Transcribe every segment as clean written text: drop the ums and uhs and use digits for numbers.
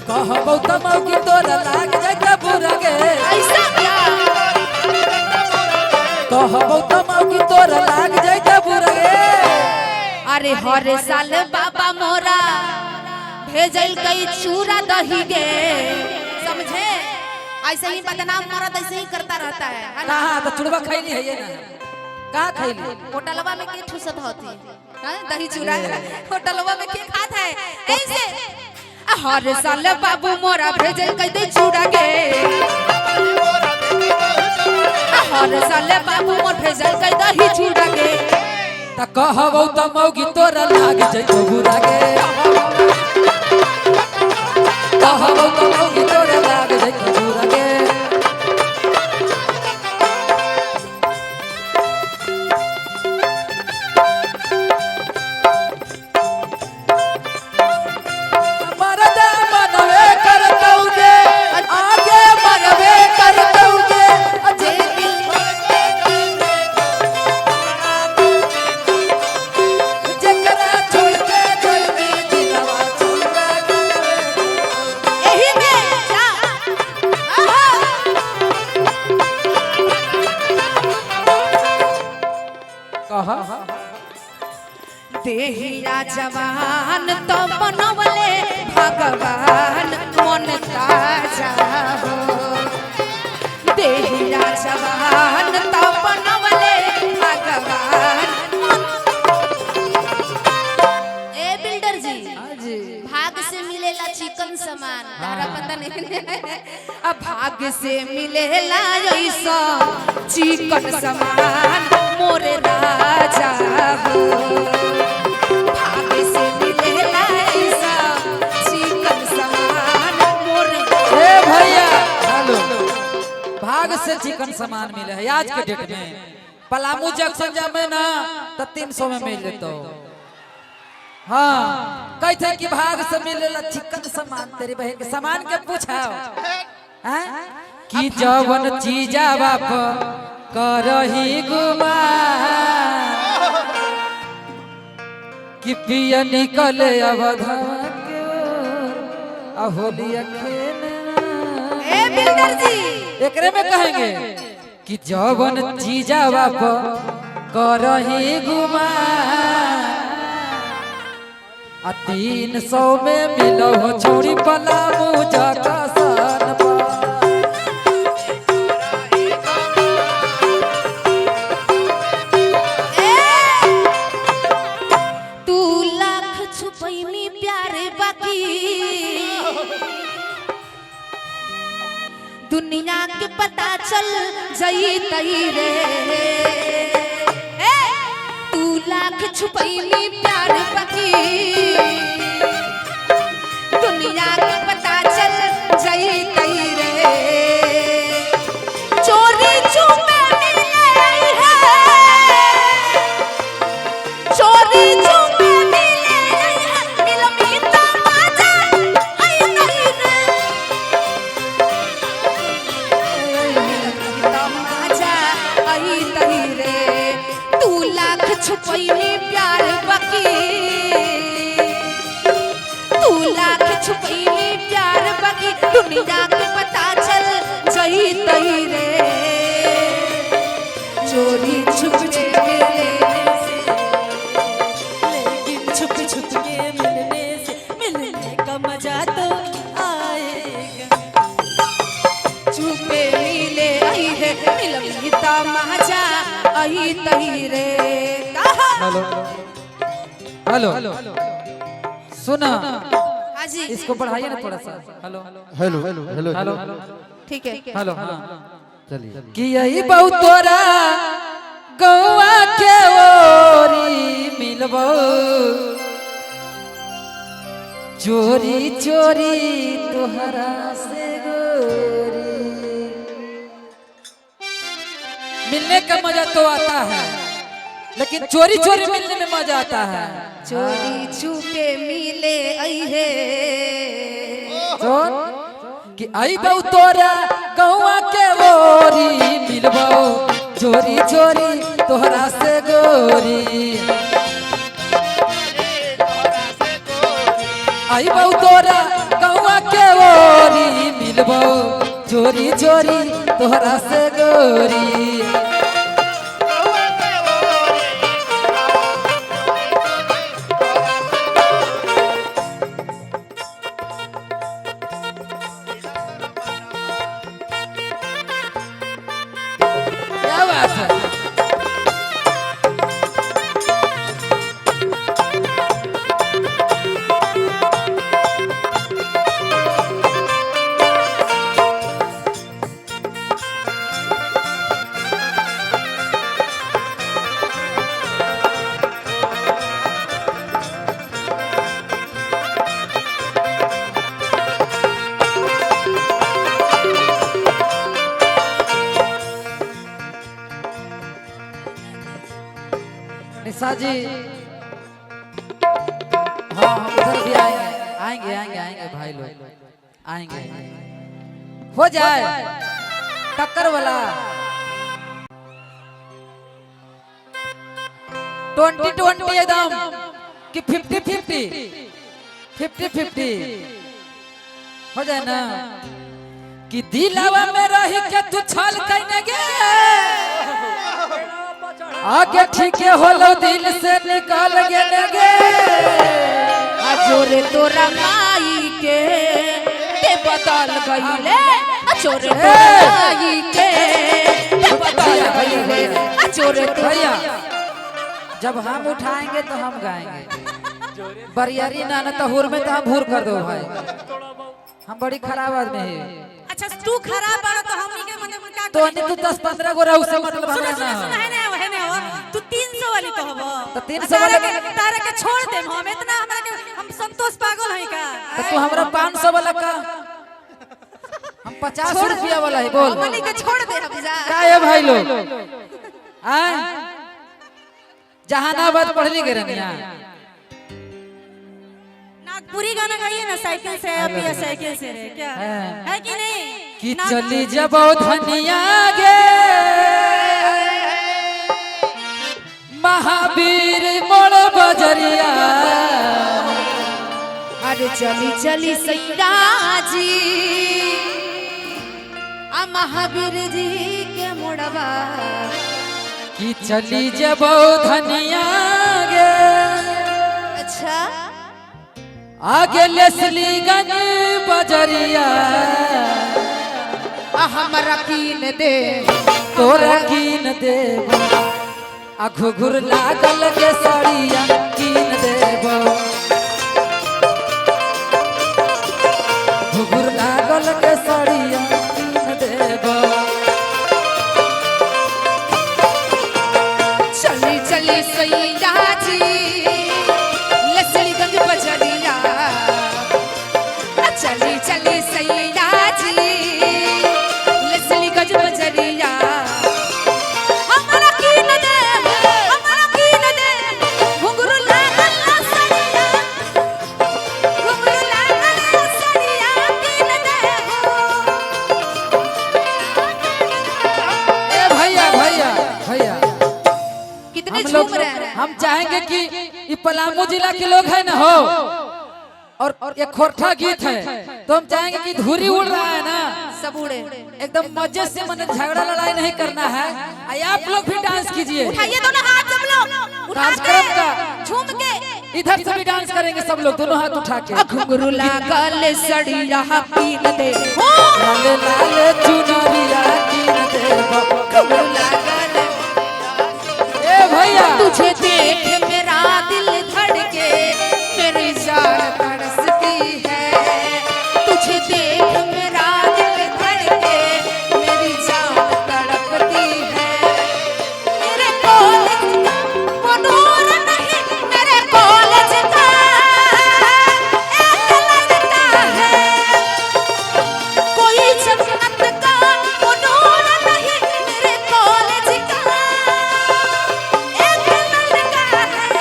कहबो त मौगी तोरा लाग जाता बुरा गे ऐसा क्या कहबो त मौगी तोरा लाग जाता बुरा गे अरे हर साल बाबा मोरा भेजल गई चूरा दही गे समझे ऐसे ही बदनाम मरद ऐसे ही करता रहता है ना कहां तो चुड़वा खैली है ये ना कहां खैली होटलवा में के ठुसत होती है दही चूरा होटलवा में के खात है ऐसे हर साल बाबू मोरा भेजल गई दे चूरा गे हर साल बाबू मोर भेजल गई दही चूरा गे त कहबो त मौगी तोरा लाग जाता बुरा गे कहबो त मौगी तोरा लाग जाता बुरा गे मरदा मनवे करतौ गे आगे मनवे करतौ गे जे जकरा छोड़ के जल्दी दिलवा छोड़ा यही में जा कहा देहिया जवान तो बनवले भगवान मन ताजा हो देहिया जवान तो बनवले भगवान ए बिल्डर जी भाग से मिलेला चिकन सामान तारा पता नहीं अब भाग से मिलेला ऐसा चिकन सामान मोरे राजा हो भाग से मिलेला ऐसा चिकन सामान मोरे ए भैया हेलो भाग से चिकन सामान मिले है आज के डेट में पलामू जंक्शन जामे ना तो 300 में मिल जेतो हाँ कहते कि भाग से मिलेला चिकन सामान तेरी बहन के सामान के पूछाओ हैं कि जवन चीजा बाप करही गुमा कि पिया निकले अवधा के अहोलिया खेले ए बिल्डर जी एकरे में कहेंगे कि जवन चीजा बाप करही गुमा 300 में मिलो छोड़ी पलामू जकसन तू लाख छुपैनी प्यारे बाकी दुनिया के पता चल जई तई रे तू लाख छुपैनी प्यार बाकी दुनिया के पता चल जई तई रे चोरी छुपे मिले है चोरी छुपे मिले है मिलमीता माजा आई तई रे मिलमीता माजा आई तई रे तू लाख छुपैनी प्यार बाकी तू लाख छुपैनी प्यार बाकी दुनिया के पता चल जई तई रे चोरी छुप छुप के लेने से लेकिन छुप छुप के मिलने से मिलने का मजा तो आएगा छुपे मिले आई है मिलमीता मजा आई तई रे हेलो हेलो सुना हाँ जी इसको बढ़ाइए ना थोड़ा सा hello hello hello hello hello ठीक है हेलो हाँ चलिए कि यही बहुत तोरा गौआ के ओरी मिलबो चोरी चोरी तोहरा से गोरी मिलने का मजा तो आता है लेकिन चोरी चोरी मिलने में मजा आता है चोरी छुपे मिले आई है कि आई बहु तोरा गौआ के ओरी मिलबो चोरी चोरी तोहरा से गोरी आई बहु तोरा गौआ के तोहरा से गोरी। क्या बात है। निशा जी, हाँ हम उधर भी आएंगे आएंगे आएंगे आएंगे भाई लोग आएंगे। हो जाए टक्कर वाला 20-20 एकदम कि 50-50 हो जाए ना कि दिलावा में रही के तू छल कइने गे आगे ठीक है होलो दिल से निकाल गे अजोरे तोरा माई के ते बदल गईले अजोरे तोरा माई के ते बदल गईले अजोरे भैया जब हम उठाएंगे तो हम गाएंगे बरियारी ना ना तो हुर में तो हम हुर कर दो भाई। हम बड़ी खराब आदमी है। अच्छा तू खराब बाड़ा तो हमनी के मतलब का तो तू 10-15 गो रहू से मतलब हमरा ना हो। है ना तू 300 वाली कहबो तो 300 वाला तारे के छोड़ दे हम इतना हमरा के हम संतोष पागल है का। तो तू हमरा 500 वाला का हम 50 रुपया वाला है बोल हमनी के छोड़ दे हम जा का है भाई लोग। हैं जहानाबाद पढ़ली के रनिया नागपुरी गाना गाइए ना साइकिल से अब या साइकिल से रे क्या है कि नहीं कि चली जबो धनिया गे महावीर मोड़ बजरिया। अरे चली चली सैया जी आ महावीर जी के मोड़वा कि चली जबो धनिया गे अच्छा आगे लेसलीगंज बजरिया हमरा कीन दे तोरा कीन देब आ घुघुर लागल के सड़िया कीन देब घुघुर लागल के सड़िया कीन देब। चली चली सैया जी लसलीगंज बजरिया चली चली सैया जी लसलीगंज बजरिया हमरा कीन दे घुंघरू लागल सड़िया घुंघरू लागल सड़िया कीन दे। ए भैया भैया भैया कितने हम लोग झूम रहे हैं। हम चाहेंगे कि ये पलामू जिला के लोग हैं ना हो और ये खोरठा गीत है तो हम चाहेंगे कि धुरी उड़ रहा है ना सब उड़े एकदम मजे से मन झगड़ा लड़ाई नहीं करना है। आप लोग भी डांस कीजिए उठाइए दोनों हाथ सब लोग उठा डांस करम का के झूम के इधर से भी डांस करेंगे सब लोग दोनों हाथ उठा के। घुंघरू लागल सड़िया कीन दे लाल लाल चुनरिया कीन दे घुंघरू लागल ए भैया तुझे देख मेरा दिल धड़के मेरी जान तरसती है तुझे देख मेरा दिल धड़के मेरी जान तड़पती है। मेरे कॉलेज वो नूर नहीं मेरे कॉलेज का एक लड़का है कोई जन्नत का वो नूर नहीं मेरे कॉलेज का एक लड़का है।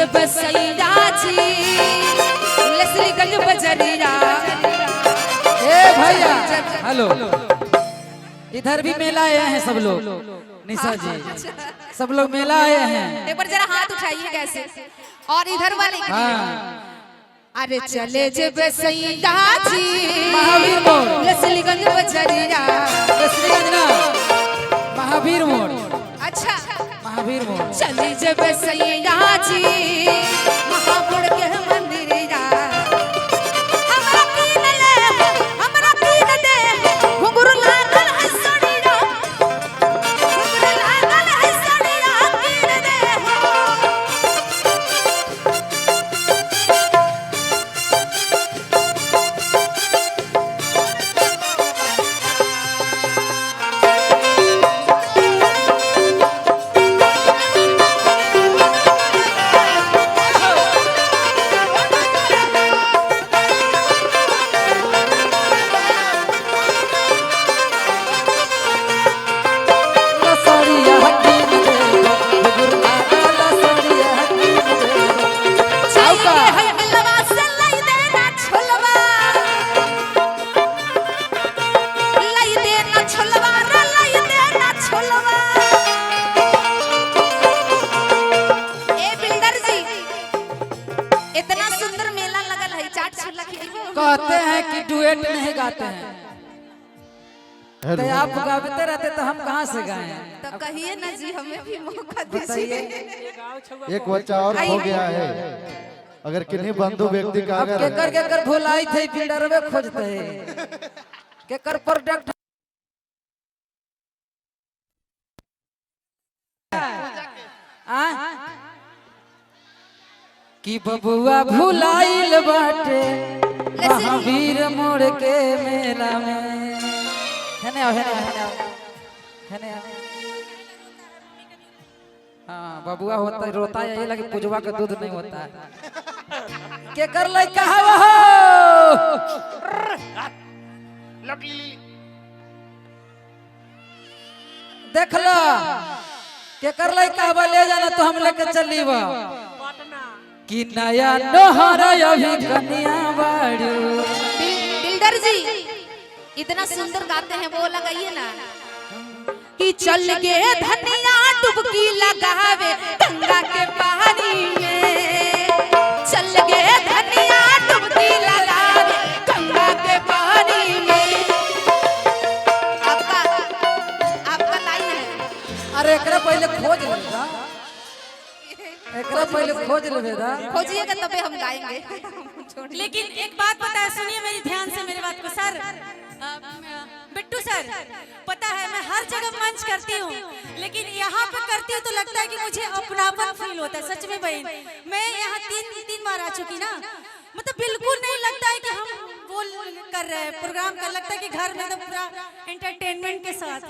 जब सैया जी लसलीगंज बजरिया। ए भैया हेलो, इधर भी मेला आए हैं सब लोग। निशा जी सब लोग मेला आए हैं। एक बार जरा हाथ उठाइए कैसे, और इधर वाले हाँ अरे चले जब सैया जी महावीर मोड़, लसलीगंज बजरिया। लसलीगंज ना, महावीर मोड़, अच्छा महावीर मोड़। चले जब सैया जी महापुर के मंदिरिया। हमरा कीन ले, हमरा कीन दे, घुंघरू लागल है सड़िया, घुंघरू लागल है सड़िया, कीन दे हो। लसड़िया हकीम देगा, घुंघरू लागल लसड़िया हकीम देगा। चाहिए है मिलवा से लई देना छोलवा, लई देना छोलवा रे, लई देना छोलवा। ए बिल्डर जी, इतना सुंदर मेला लगल है, चाट छोला खिलाइबो। कहते हैं कि डुएट नहीं गाते हैं, हेलो तो आप गाते रहते तो हम कहाँ से गाएं? तो कहिए ना जी, हमें भी मौका बताइए। दीजिए। एक बच्चा और खो गया है। अगर किन्हीं बंधु व्यक्ति का अब अगर केकर भुलाई थे बिल्डर में खोजते हैं केकर प्रोडक्ट कि बबुआ भुलाइल बाटे महावीर मोड़ के मेला में। हेने आओ, हेने आओ, हेने आओ, हेने आओ। हाँ बबुआ होता है, रोता है, ये लगे पुजवा का दूध नहीं होता है। के कर लाई कहा वो देख लो, के कर लाई कहा ले जाना तो हम लेके चली बा कि नया नोहरा अभी कन्या बाड़ू। बिल्डर जी इतना सुंदर गाते हैं, वो लगाइए ना कि चल गे धनिया डुबकी लगावे गंगा के पानी में। चल गे धनिया डुबकी लगावे गंगा के पानी में। आपका लाइन है। अरे एकरा पहले खोज लेगा, एकरा पहले खोज लेगा। खोजिएगा तबे हम गाएंगे। लेकिन एक बात पता है, सुनिए मेरी ध्यान से मेरी बात को सर। बिट्टू सर, पता है मैं हर जगह मंच करती हूँ, लेकिन यहाँ पे करती हूँ तो लगता है कि मुझे अपनापन फील होता है। सच में बहन, मैं यहाँ तीन बार आ चुकी ना, मतलब बिल्कुल नहीं लगता है कि हम वो कर रहे हैं प्रोग्राम का, लगता है कि घर में तो पूरा एंटरटेनमेंट के साथ।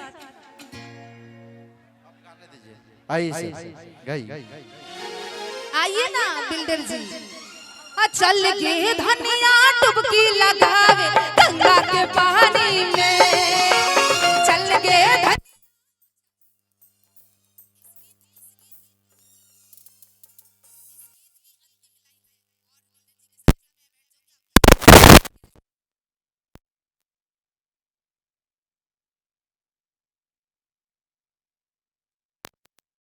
आइए गई आइए ना बिल्डर जी। चल गे धनिया डुबकी लगावे गंगा के पानी में।